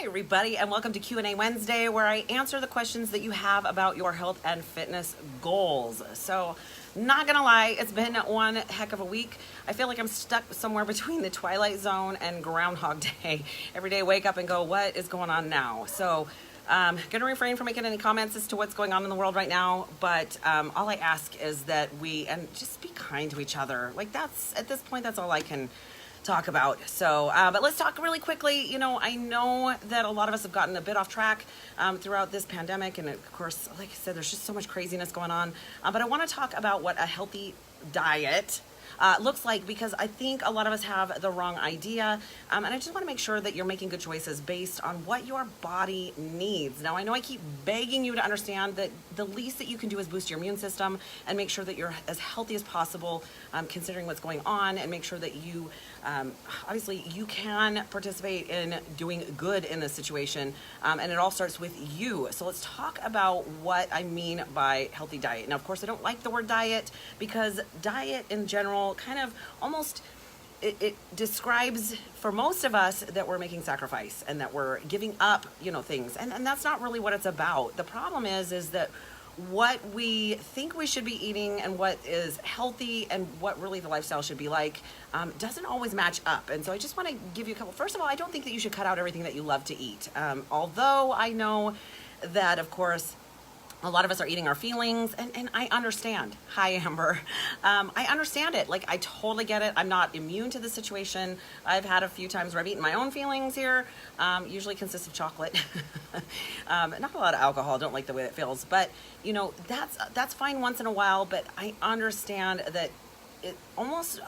Hi everybody, and welcome to Q&A Wednesday, where I answer the questions that you have about your health and fitness goals. So, not gonna lie, it's been one heck of a week. I feel like I'm stuck somewhere between the Twilight Zone and Groundhog Day. Every day I wake up and go, what is going on now? So, gonna refrain from making any comments as to what's going on in the world right now, but all I ask is that and just be kind to each other. Like, at this point, that's all I can talk about. So, but let's talk really quickly. I know that a lot of us have gotten a bit off track throughout this pandemic, and of course, like I said, there's just so much craziness going on. But I want to talk about what a healthy diet looks like, because I think a lot of us have the wrong idea, and I just want to make sure that you're making good choices based on what your body needs. Now, I know I keep begging you to understand that the least that you can do is boost your immune system and make sure that you're as healthy as possible, considering what's going on, and make sure that you obviously you can participate in doing good in this situation, and it all starts with you. So let's talk about what I mean by healthy diet. Now, of course, I don't like the word diet, because diet in general kind of almost it describes, for most of us, that we're making sacrifice and that we're giving up things, and that's not really what it's about. The problem is that what we think we should be eating and what is healthy and what really the lifestyle should be like doesn't always match up. And so I just want to give you a couple. First of all, I don't think that you should cut out everything that you love to eat, although I know that, of course, a lot of us are eating our feelings, and I understand. Hi, Amber. I understand it. Like, I totally get it. I'm not immune to the situation. I've had a few times where I've eaten my own feelings here. Usually consists of chocolate. Not a lot of alcohol. I don't like the way it feels. But, that's fine once in a while. But I understand that it almost,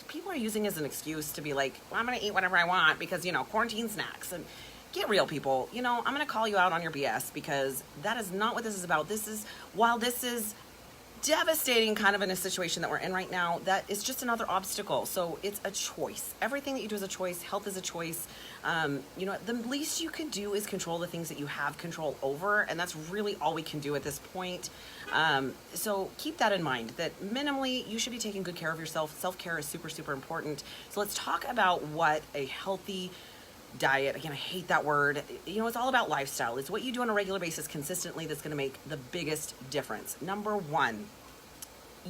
people are using it as an excuse to be like, well, I'm going to eat whatever I want because, quarantine snacks. And get real, people. I'm going to call you out on your BS, because that is not what this is about. While this is devastating kind of in a situation that we're in right now, that is just another obstacle. So it's a choice. Everything that you do is a choice. Health is a choice. The least you can do is control the things that you have control over, and that's really all we can do at this point. So keep that in mind, that minimally you should be taking good care of yourself. Self-care is super, super important. So let's talk about what a healthy diet, again, I hate that word. It's all about lifestyle. It's what you do on a regular basis consistently that's going to make the biggest difference. Number one,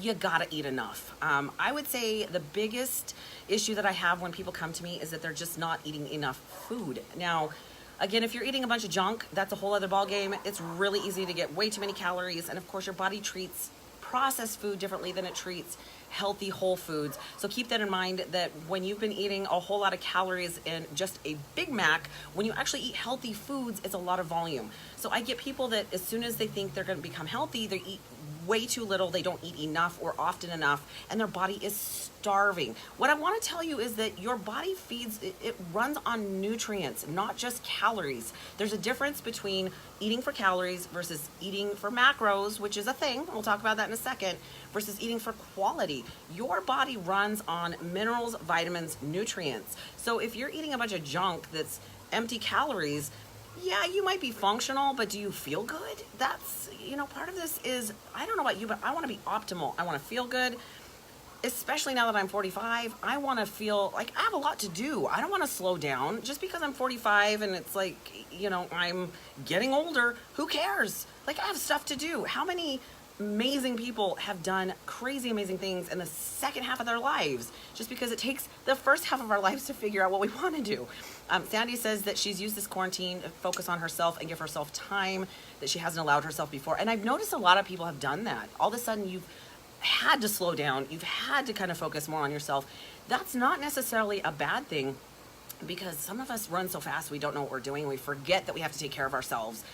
you gotta eat enough. I would say the biggest issue that I have when people come to me is that they're just not eating enough food. Now, again, if you're eating a bunch of junk, that's a whole other ballgame. It's really easy to get way too many calories, and of course your body treats processed food differently than it treats healthy whole foods. So keep that in mind, that when you've been eating a whole lot of calories in just a Big Mac, when you actually eat healthy foods, it's a lot of volume. So I get people that as soon as they think they're going to become healthy, they eat way too little, they don't eat enough or often enough, and their body is starving. What I want to tell you is that your body it runs on nutrients, not just calories. There's a difference between eating for calories versus eating for macros, which is a thing, we'll talk about that in a second, versus eating for quality. Your body runs on minerals, vitamins, nutrients. So if you're eating a bunch of junk that's empty calories, yeah, you might be functional, but do you feel good? That's, part of this is, I don't know about you, but I want to be optimal. I want to feel good, especially now that I'm 45. I want to feel like I have a lot to do. I don't want to slow down just because I'm 45 and it's like, I'm getting older. Who cares? Like, I have stuff to do. How many amazing people have done crazy amazing things in the second half of their lives, just because it takes the first half of our lives to figure out what we want to do. Sandy says that she's used this quarantine to focus on herself and give herself time that she hasn't allowed herself before. And I've noticed a lot of people have done that. All of a sudden you've had to slow down. You've had to kind of focus more on yourself. That's not necessarily a bad thing, because some of us run so fast we don't know what we're doing. We forget that we have to take care of ourselves.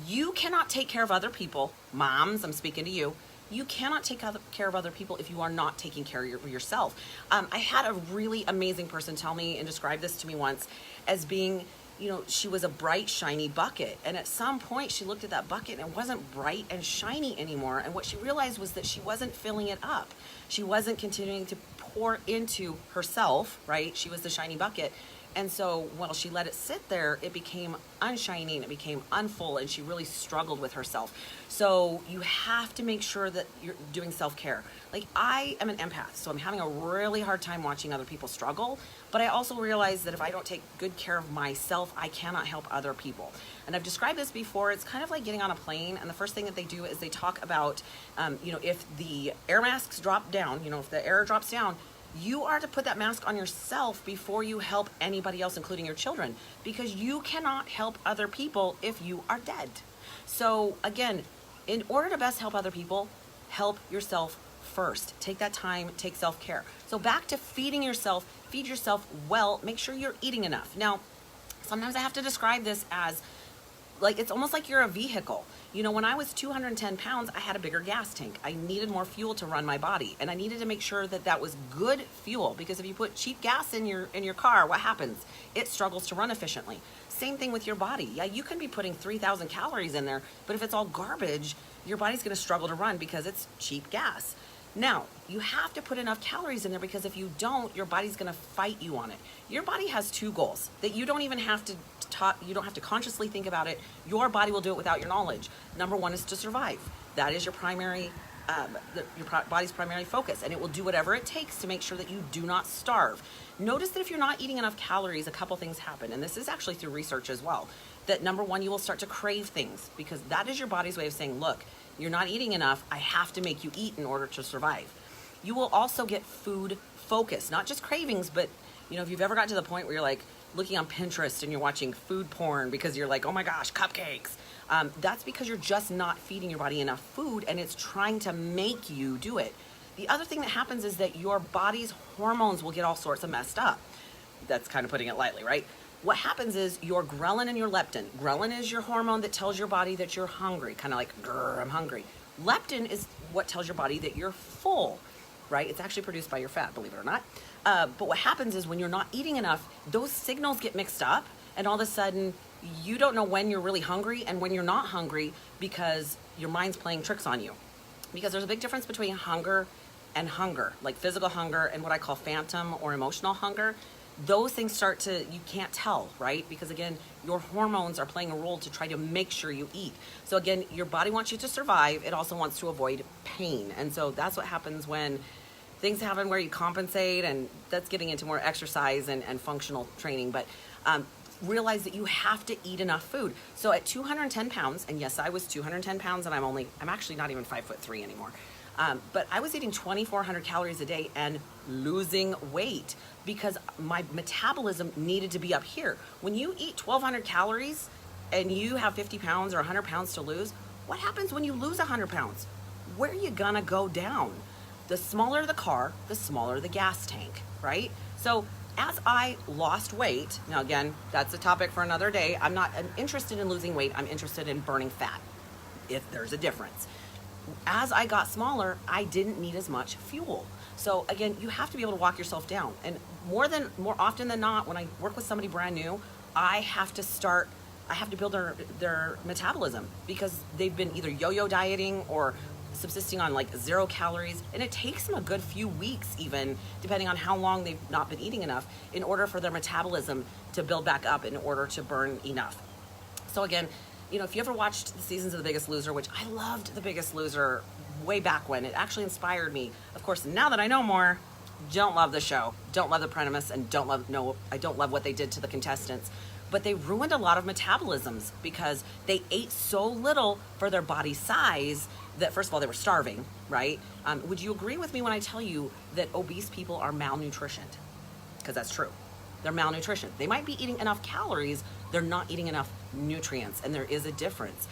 You cannot take care of other people. Moms, I'm speaking to you. You cannot take care of other people if you are not taking care of yourself. I had a really amazing person tell me and describe this to me once as being, she was a bright, shiny bucket. And at some point she looked at that bucket and it wasn't bright and shiny anymore. And what she realized was that she wasn't filling it up. She wasn't continuing to pour into herself, right? She was the shiny bucket. And so while she let it sit there, it became unshining, it became unfull, and she really struggled with herself. So you have to make sure that you're doing self-care. Like, I am an empath, so I'm having a really hard time watching other people struggle, but I also realize that if I don't take good care of myself, I cannot help other people. And I've described this before. It's kind of like getting on a plane, and the first thing that they do is they talk about, if the air masks drop down, if the air drops down, you are to put that mask on yourself before you help anybody else, including your children, because you cannot help other people if you are dead. So again, in order to best help other people, help yourself first. Take that time, take self-care. So back to feeding yourself, feed yourself well, make sure you're eating enough. Now, sometimes I have to describe this as like, it's almost like you're a vehicle. When I was 210 pounds, I had a bigger gas tank. I needed more fuel to run my body, and I needed to make sure that that was good fuel, because if you put cheap gas in your car, what happens? It struggles to run efficiently. Same thing with your body. Yeah, you can be putting 3,000 calories in there, but if it's all garbage, your body's going to struggle to run because it's cheap gas. Now, you have to put enough calories in there, because if you don't, your body's going to fight you on it. Your body has two goals that you don't even have to you don't have to consciously think about it. Your body will do it without your knowledge. Number one is to survive. That is your primary, body's primary focus, and it will do whatever it takes to make sure that you do not starve. Notice that if you're not eating enough calories, a couple things happen, and this is actually through research as well. That number one, you will start to crave things, because that is your body's way of saying, look, you're not eating enough. I have to make you eat in order to survive. You will also get food focus, not just cravings, but if you've ever got to the point where you're like looking on Pinterest and you're watching food porn because you're like, oh my gosh, cupcakes. That's because you're just not feeding your body enough food, and it's trying to make you do it. The other thing that happens is that your body's hormones will get all sorts of messed up. That's kind of putting it lightly, right? What happens is your ghrelin and your leptin. Ghrelin is your hormone that tells your body that you're hungry, kind of like, grr, I'm hungry. Leptin is what tells your body that you're full, right? It's actually produced by your fat, believe it or not. But what happens is when you're not eating enough, those signals get mixed up, and all of a sudden you don't know when you're really hungry and when you're not hungry, because your mind's playing tricks on you. Because there's a big difference between hunger and hunger, like physical hunger and what I call phantom or emotional hunger. Those things you can't tell, right? Because again, your hormones are playing a role to try to make sure you eat. So again, your body wants you to survive. It also wants to avoid pain. And so that's what happens when things happen where you compensate, and that's getting into more exercise and functional training. But realize that you have to eat enough food. So at 210 pounds, and yes, I was 210 pounds, and I'm actually not even 5'3" anymore. But I was eating 2,400 calories a day and losing weight because my metabolism needed to be up here. When you eat 1,200 calories and you have 50 pounds or 100 pounds to lose, what happens when you lose 100 pounds? Where are you gonna go down? The smaller the car, the smaller the gas tank, right? So as I lost weight, now again, that's a topic for another day. I'm interested in losing weight. I'm interested in burning fat, if there's a difference. As I got smaller, I didn't need as much fuel. So again, you have to be able to walk yourself down. And more often than not, when I work with somebody brand new, I have to build their metabolism, because they've been either yo-yo dieting or subsisting on like 0 calories. And it takes them a good few weeks, even depending on how long they've not been eating enough, in order for their metabolism to build back up in order to burn enough. So again, if you ever watched the seasons of The Biggest Loser, which I loved The Biggest Loser way back when, it actually inspired me. Of course, now that I know more, don't love the show, don't love the premise, and I don't love what they did to the contestants. But they ruined a lot of metabolisms because they ate so little for their body size that, first of all, they were starving, right? Would you agree with me when I tell you that obese people are malnutritioned? Because that's true. They're malnutrition. They might be eating enough calories, they're not eating enough nutrients, and there is a difference.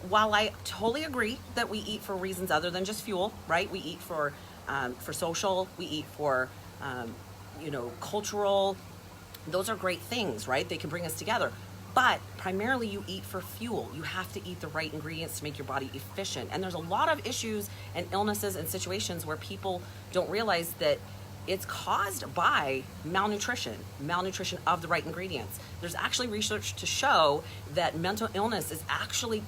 While I totally agree that we eat for reasons other than just fuel, right? We eat for social, we eat for, cultural. Those are great things, right? They can bring us together. But primarily you eat for fuel. You have to eat the right ingredients to make your body efficient. And there's a lot of issues and illnesses and situations where people don't realize that it's caused by malnutrition of the right ingredients. There's actually research to show that mental illness is actually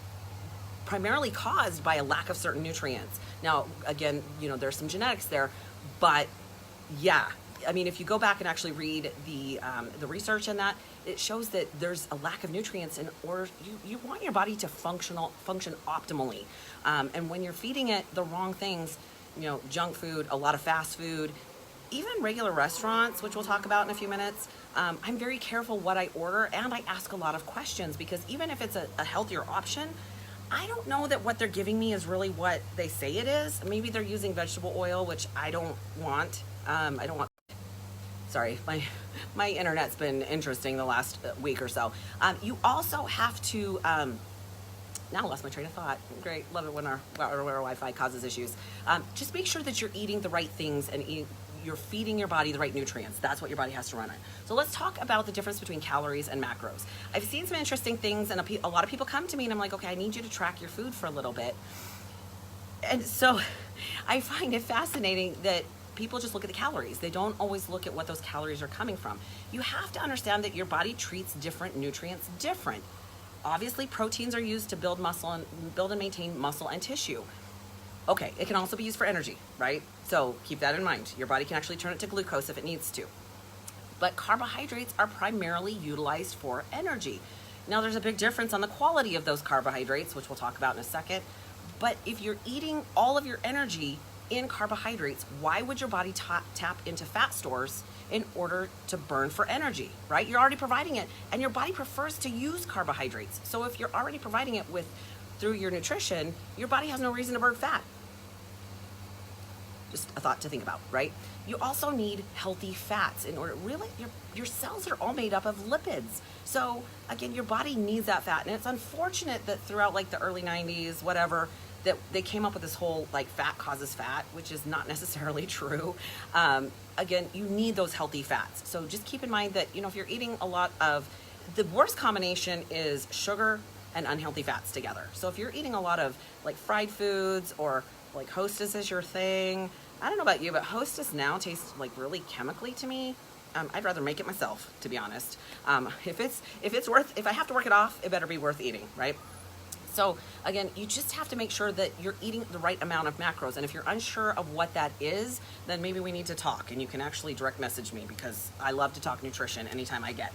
primarily caused by a lack of certain nutrients. Now, again, there's some genetics there, but yeah, I mean, if you go back and actually read the research in that, it shows that there's a lack of nutrients in order, you want your body to function optimally. And when you're feeding it the wrong things, junk food, a lot of fast food, even regular restaurants, which we'll talk about in a few minutes, I'm very careful what I order, and I ask a lot of questions, because even if it's a healthier option, I don't know that what they're giving me is really what they say it is. Maybe they're using vegetable oil, which I don't want. Sorry, my internet's been interesting the last week or so. You also have to, now I lost my train of thought. Great, love it when our Wi-Fi causes issues. Just make sure that you're eating the right things and you're feeding your body the right nutrients. That's what your body has to run on. So let's talk about the difference between calories and macros. I've seen some interesting things, and a lot of people come to me and I'm like, okay, I need you to track your food for a little bit. And so I find it fascinating that people just look at the calories. They don't always look at what those calories are coming from. You have to understand that your body treats different nutrients different. Obviously, proteins are used to build and maintain muscle and tissue. Okay, it can also be used for energy, right? So keep that in mind. Your body can actually turn it to glucose if it needs to. But carbohydrates are primarily utilized for energy. Now, there's a big difference on the quality of those carbohydrates, which we'll talk about in a second. But if you're eating all of your energy in carbohydrates, why would your body tap into fat stores in order to burn for energy, right? You're already providing it, and your body prefers to use carbohydrates. So if you're already providing it through your nutrition, your body has no reason to burn fat. Just a thought to think about, right? You also need healthy fats in order, really, your cells are all made up of lipids. So again, your body needs that fat. And it's unfortunate that throughout like the early 90s, whatever, that they came up with this whole like fat causes fat, which is not necessarily true. Again, you need those healthy fats. So just keep in mind that, if you're eating a lot of, the worst combination is sugar and unhealthy fats together. So if you're eating a lot of like fried foods, or like Hostess is your thing, I don't know about you, but Hostess now tastes like really chemically to me. I'd rather make it myself, to be honest. If I have to work it off, it better be worth eating, right? So again, you just have to make sure that you're eating the right amount of macros. And if you're unsure of what that is, then maybe we need to talk, and you can actually direct message me, because I love to talk nutrition anytime I get.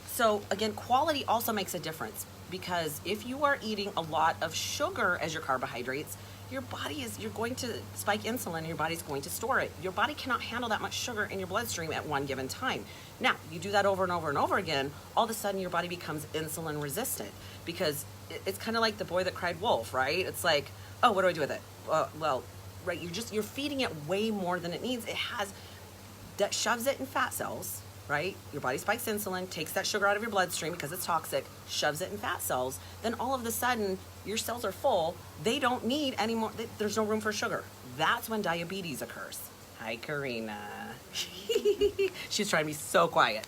So again, quality also makes a difference, because if you are eating a lot of sugar as your carbohydrates, you're going to spike insulin, and your body's going to store it. Your body cannot handle that much sugar in your bloodstream at one given time. Now, you do that over and over and over again, all of a sudden your body becomes insulin resistant, because it's kind of like the boy that cried wolf, right? It's like, oh, what do I do with it? Well, right, you're feeding it way more than it needs. That shoves it in fat cells, right? Your body spikes insulin, takes that sugar out of your bloodstream because it's toxic, shoves it in fat cells. Then all of a sudden, your cells are full. They don't need any more. There's no room for sugar. That's when diabetes occurs. Hi, Karina. She's trying to be so quiet.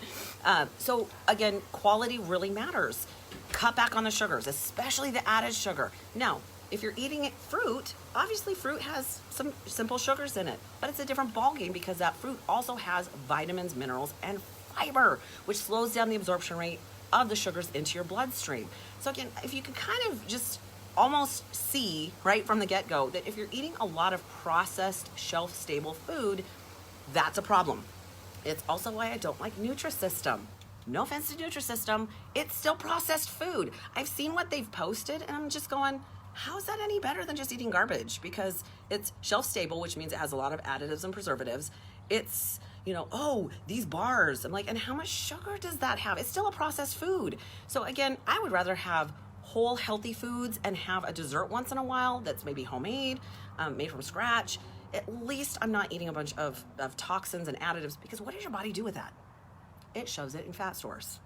So again, quality really matters. Cut back on the sugars, especially the added sugar. Now, if you're eating fruit, obviously fruit has some simple sugars in it, but it's a different ballgame, because that fruit also has vitamins, minerals, and fiber, which slows down the absorption rate of the sugars into your bloodstream. So again, if you can kind of just almost see right from the get-go that if you're eating a lot of processed, shelf-stable food, that's a problem. It's also why I don't like Nutrisystem. No offense to Nutrisystem, it's still processed food. I've seen what they've posted, and I'm just going, how is that any better than just eating garbage? Because it's shelf stable, which means it has a lot of additives and preservatives. It's, oh, these bars. I'm like, and how much sugar does that have? It's still a processed food. So again, I would rather have whole healthy foods and have a dessert once in a while that's maybe homemade, made from scratch. At least I'm not eating a bunch of toxins and additives, because what does your body do with that? It shoves it in fat stores.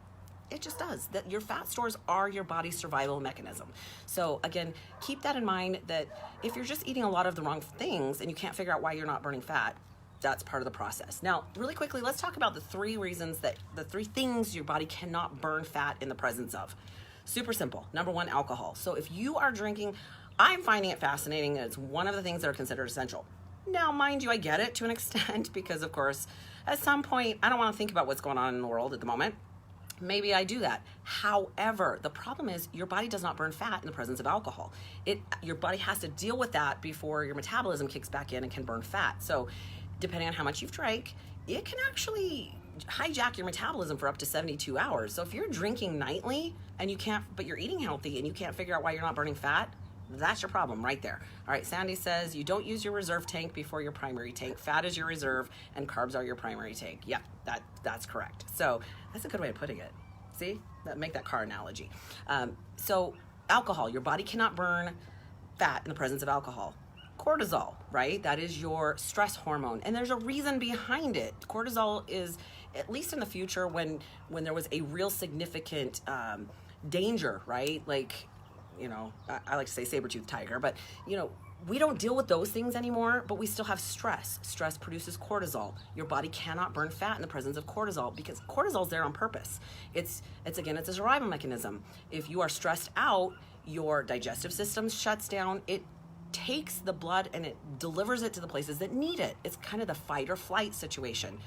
It just does. That your fat stores are your body's survival mechanism. So again, keep that in mind, that if you're just eating a lot of the wrong things and you can't figure out why you're not burning fat, that's part of the process. Now, really quickly, let's talk about the three things your body cannot burn fat in the presence of. Super simple. Number one, alcohol. So if you are drinking, I'm finding it fascinating that it's one of the things that are considered essential. Now, mind you, I get it to an extent, because of course, at some point, I don't want to think about what's going on in the world at the moment. Maybe I do that. However, the problem is your body does not burn fat in the presence of alcohol. Your body has to deal with that before your metabolism kicks back in and can burn fat. So depending on how much you've drank, it can actually hijack your metabolism for up to 72 hours. So if you're drinking nightly and you can't, but you're eating healthy and you can't figure out why you're not burning fat, that's your problem right there. All right, Sandy says you don't use your reserve tank before your primary tank. Fat is your reserve and carbs are your primary tank. Yeah, that's correct. So that's a good way of putting it. See, make that car analogy. So alcohol, your body cannot burn fat in the presence of alcohol. Cortisol, right? That is your stress hormone. And there's a reason behind it. Cortisol is, at least in the future, when there was a real significant danger, right? Like, I like to say saber-toothed tiger, but, we don't deal with those things anymore, but we still have stress. Stress produces cortisol. Your body cannot burn fat in the presence of cortisol because cortisol is there on purpose. It's a survival mechanism. If you are stressed out, your digestive system shuts down. It takes the blood and it delivers it to the places that need it. It's kind of the fight or flight situation.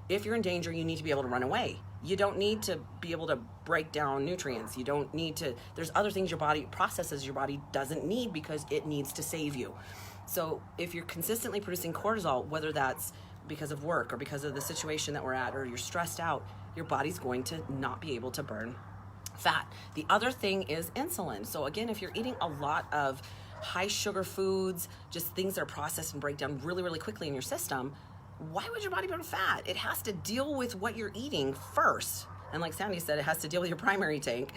If you're in danger, you need to be able to run away. You don't need to be able to break down nutrients. You don't need to, there's other things your body processes your body doesn't need because it needs to save you. So if you're consistently producing cortisol, whether that's because of work or because of the situation that we're at, or you're stressed out, your body's going to not be able to burn fat. The other thing is insulin. So again, if you're eating a lot of high sugar foods, just things that are processed and break down really, really quickly in your system, why would your body burn fat? It has to deal with what you're eating first. And like Sandy said, it has to deal with your primary tank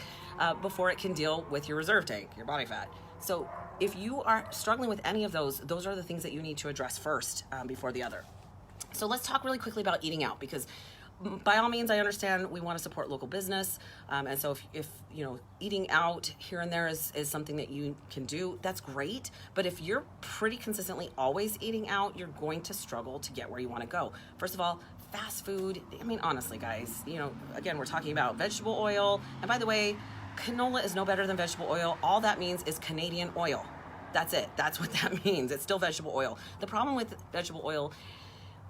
before it can deal with your reserve tank, your body fat. So if you are struggling with any of those are the things that you need to address first before the other. So let's talk really quickly about eating out, because by all means, I understand we want to support local business. And so if eating out here and there is something that you can do, that's great. But if you're pretty consistently always eating out, you're going to struggle to get where you want to go. First of all, fast food. I mean, honestly, guys, again, we're talking about vegetable oil. And by the way, canola is no better than vegetable oil. All that means is Canadian oil. That's it. That's what that means. It's still vegetable oil. The problem with vegetable oil,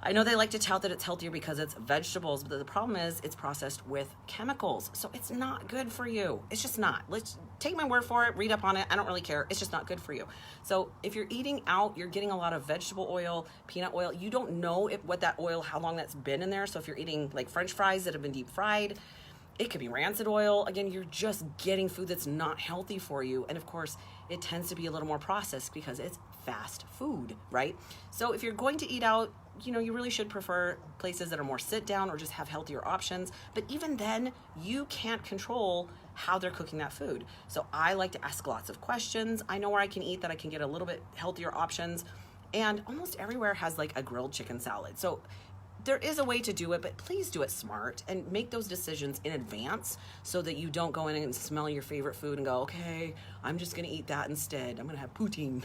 I know they like to tout that it's healthier because it's vegetables, but the problem is it's processed with chemicals. So it's not good for you. It's just not. Let's take my word for it, read up on it. I don't really care. It's just not good for you. So if you're eating out, you're getting a lot of vegetable oil, peanut oil. You don't know what that oil, how long that's been in there. So if you're eating like French fries that have been deep fried, it could be rancid oil. Again, you're just getting food that's not healthy for you. And of course, it tends to be a little more processed because it's fast food, right? So if you're going to eat out, you really should prefer places that are more sit down or just have healthier options. But even then, you can't control how they're cooking that food. So I like to ask lots of questions. I know where I can eat that I can get a little bit healthier options. And almost everywhere has like a grilled chicken salad. So there is a way to do it, but please do it smart and make those decisions in advance so that you don't go in and smell your favorite food and go, okay, I'm just gonna eat that instead. I'm gonna have poutine,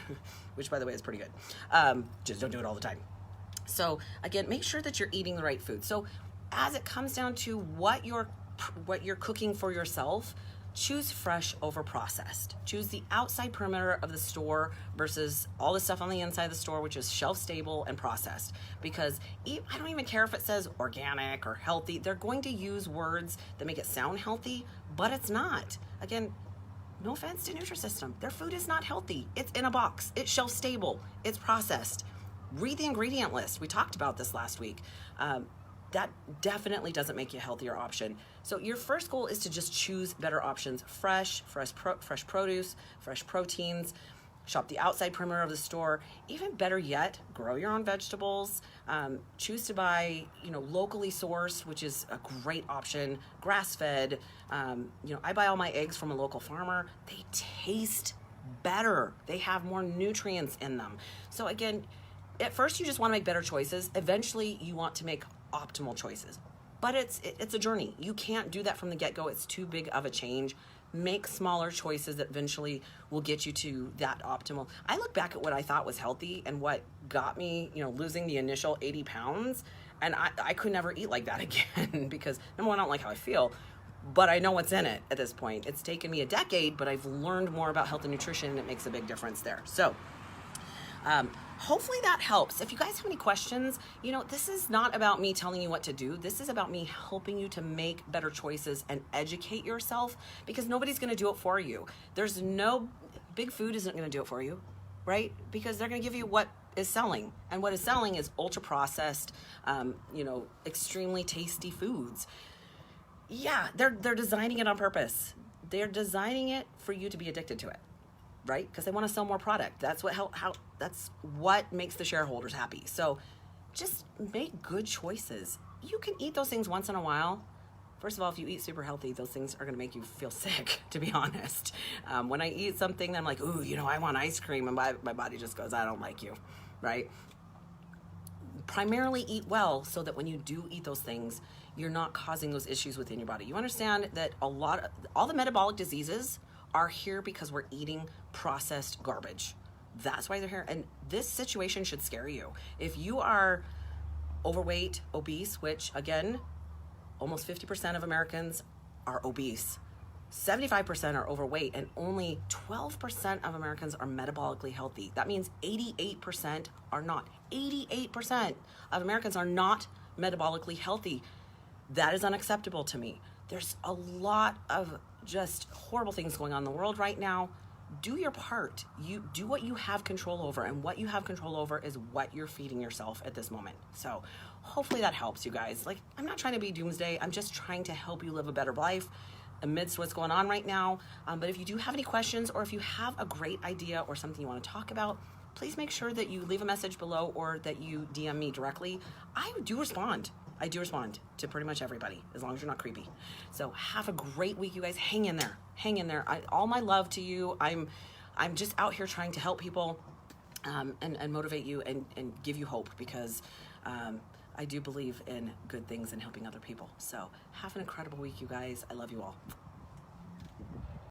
which by the way is pretty good. Just don't do it all the time. So again, make sure that you're eating the right food. So as it comes down to what you're cooking for yourself, choose fresh over processed. Choose the outside perimeter of the store versus all the stuff on the inside of the store, which is shelf stable and processed. Because I don't even care if it says organic or healthy. They're going to use words that make it sound healthy, but it's not. Again, no offense to Nutrisystem. Their food is not healthy. It's in a box. It's shelf stable. It's processed. Read the ingredient list. We talked about this last week. That definitely doesn't make you a healthier option. So your first goal is to just choose better options. Fresh produce, fresh proteins. Shop the outside perimeter of the store. Even better yet, grow your own vegetables. Choose to buy, locally sourced, which is a great option. Grass-fed. I buy all my eggs from a local farmer. They taste better. They have more nutrients in them. So again, at first you just want to make better choices. Eventually you want to make optimal choices, but it's a journey. You can't do that from the get-go. It's too big of a change. Make smaller choices that eventually will get you to that optimal. I look back at what I thought was healthy and what got me, losing the initial 80 pounds, and I could never eat like that again because number one, I don't like how I feel, but I know what's in it at this point. It's taken me a decade, but I've learned more about health and nutrition, and it makes a big difference there. So hopefully that helps. If you guys have any questions, this is not about me telling you what to do. This is about me helping you to make better choices and educate yourself, because nobody's going to do it for you. Big food isn't going to do it for you, right? Because they're going to give you what is selling. And what is selling is ultra processed, extremely tasty foods. Yeah, they're designing it on purpose. They're designing it for you to be addicted to it, right? Because they want to sell more product. That's what makes the shareholders happy. So just make good choices. You can eat those things once in a while. First of all, if you eat super healthy, those things are going to make you feel sick, to be honest. When I eat something, I'm like, ooh, I want ice cream. And my body just goes, I don't like you, right? Primarily eat well so that when you do eat those things, you're not causing those issues within your body. You understand that all the metabolic diseases are here because we're eating processed garbage. That's why they're here. And this situation should scare you. If you are overweight, obese, which again, almost 50% of Americans are obese, 75% are overweight, and only 12% of Americans are metabolically healthy. That means 88% are not. 88% of Americans are not metabolically healthy. That is unacceptable to me. There's a lot of just horrible things going on in the world right now. Do your part. You do what you have control over, and what you have control over is what you're feeding yourself at this moment. So hopefully that helps you guys. Like, I'm not trying to be doomsday. I'm just trying to help you live a better life amidst what's going on right now. But if you do have any questions, or if you have a great idea or something you want to talk about, please make sure that you leave a message below or that you DM me directly. I do respond. I do respond to pretty much everybody, as long as you're not creepy. So have a great week, you guys. Hang in there. Hang in there. All my love to you. I'm just out here trying to help people and motivate you and give you hope, because I do believe in good things and helping other people. So have an incredible week, you guys. I love you all.